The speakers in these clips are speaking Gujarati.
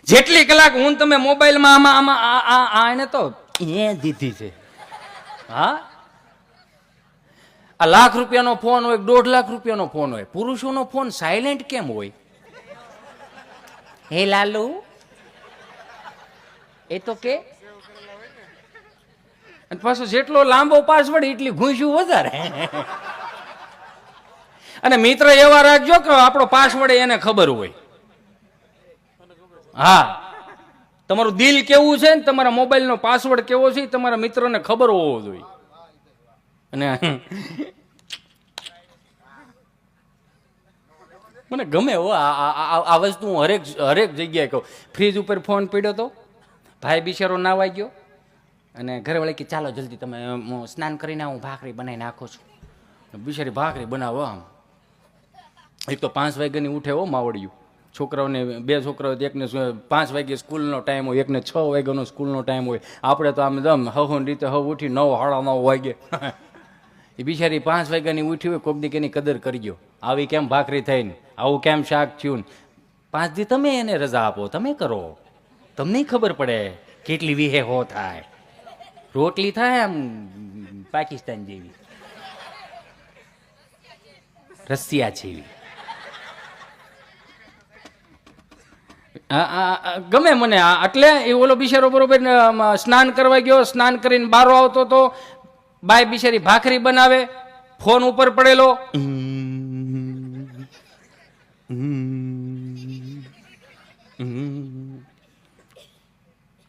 જેટલી કલાક હું તમે મોબાઈલમાં આમાં આમાં એને તો એ દીધી છે. હા, આ લાખ રૂપિયાનો ફોન હોય, 1.5 લાખ રૂપિયાનો ફોન હોય, પુરુષોનો ફોન સાયલેન્ટ કેમ હોય? હે લાલુ એ તો કે, અને પાછો જેટલો લાંબો પાસવર્ડ એટલી ઘૂંસ્યું વધારે. અને મિત્ર એવા રાખજો કે આપણો પાસવર્ડ એને ખબર હોય. હા, તમારું દિલ કેવું છે ને તમારા મોબાઈલનો પાસવર્ડ કેવો છે તમારા મિત્રને ખબર હોવો જોઈએ. અને મને ગમે હો આ વસ્તુ. હું હરેક જગ્યાએ કહું. ફ્રીજ ઉપર ફોન પડ્યો તો ભાઈ બિચારો નાવાઈ ગયો અને ઘરવાળી કે ચાલો જલ્દી તમે સ્નાન કરીને હું ભાખરી બનાવી નાખું છું. બિચારી ભાખરી બનાવો. આમ એક તો 5 વાગ્યાની ઉઠે હો માવડિયું. છોકરાઓને 2 છોકરાઓ, એકને 5 વાગે સ્કૂલનો ટાઈમ હોય, એકને 6 વાગ્યાનો સ્કૂલનો ટાઈમ હોય. આપણે તો આમ દમ હવની રીતે ઉઠી 9 સાડા 9 વાગે. એ બિચારી 5 વાગ્યાની ઉઠી હોય, કોક દી એની કદર કરજો. આવી કેમ ભાખરી થઈને, આવું કેમ શાક થયું. 5 દી તમે એને રજા આપો, તમે કરો, તમને ખબર પડે કેટલી વિહે હો થાય. રોટલી થાય આમ પાકિસ્તાન જેવી, રશિયા જેવી. ગમે મને. એટલે એ ઓલો બિચારો બરોબર સ્નાન કરવા ગયો, સ્નાન કરીને બારો આવતો તો બાય બિચારી ભાખરી બનાવે, ફોન ઉપર પડેલો.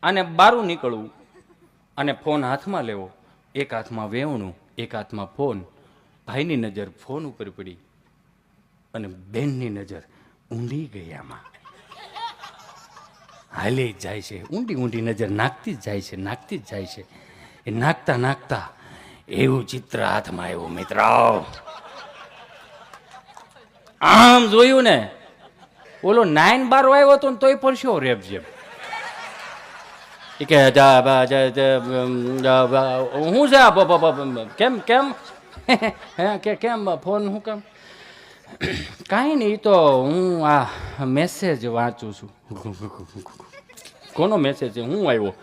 અને બારું નીકળવું અને ફોન હાથમાં લેવો. એક હાથમાં વેવણું, એક હાથમાં ફોન. ભાઈની નજર ફોન ઉપર પડી અને બેનની નજર ઊંડી ગઈ. આમાં હાલી જ જાય છે, ઊંડી ઊંડી નજર નાખતી જ જાય છે, નાખતી જ જાય છે. એ નાખતા નાખતા એવું ચિત્ર હાથમાં આવ્યું મિત્ર. આમ જોયું ને, ઓલો 9 બારો આવ્યો હતો ને તોય પરસ્યો રેપ જેમ. કે હું છે કેમ કેમ કે કેમ ફોન હું કેમ? કાંઈ નહીં, તો હું આ મેસેજ વાંચું છું. કોનો મેસેજ છે? હું આવ્યો.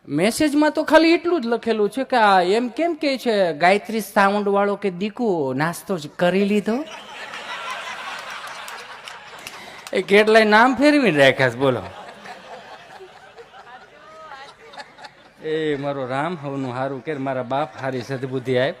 મેસેજમાં તો ખાલી એટલું જ લખેલું છે કે આ એમ કેમ કે છે ગાયત્રી સાઉન્ડ વાળો કે દીકુ નાસ્તો જ કરી લીધો. એ કેટલાય નામ ફેરવીને રાખ્યા છે. બોલો, એ મારો રામ હવનું હારું કે મારા બાપ હારી સદબુદ્ધિ આપ.